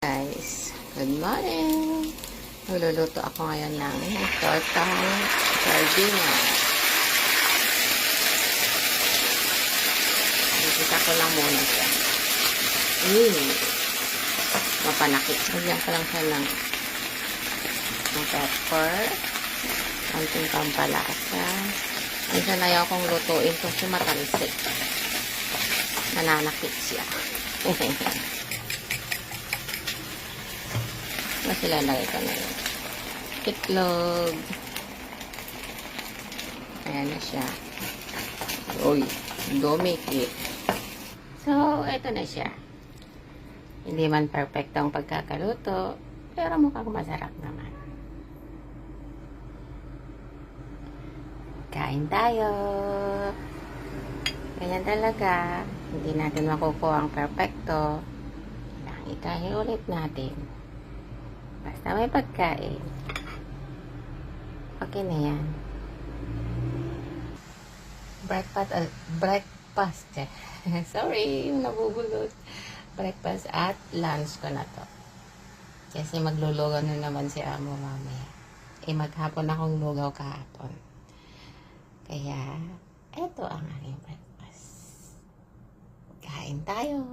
guys, good morning. Magluluto ako ngayon ng tortang sardinas. Isisa ko lang muna siya. Mapanakit. Lagyan ko lang siya ng pepper, konting pampalasa. Minsan ayaw kong lutuin kasi matalsik. Nananakit siya. Mas ilalagay ko na yun. Itlog. Ayan na siya. Uy, dumikit. So, ito na siya. Hindi man perfecto ang pagkakaluto, pero mukhang masarap naman. Kain tayo. Ganyan talaga. Hindi natin makukuha ang perfecto. Kailangan itahin ulit natin. Basta may pagkain. Okay na yan. Breakfast. Sorry, yung nabubulot. Breakfast at lunch ko na to. Kasi maglulugaw na naman si Amo mamaya. Maghapon akong lugaw kahapon. Kaya, eto ang aking breakfast. Kain tayo.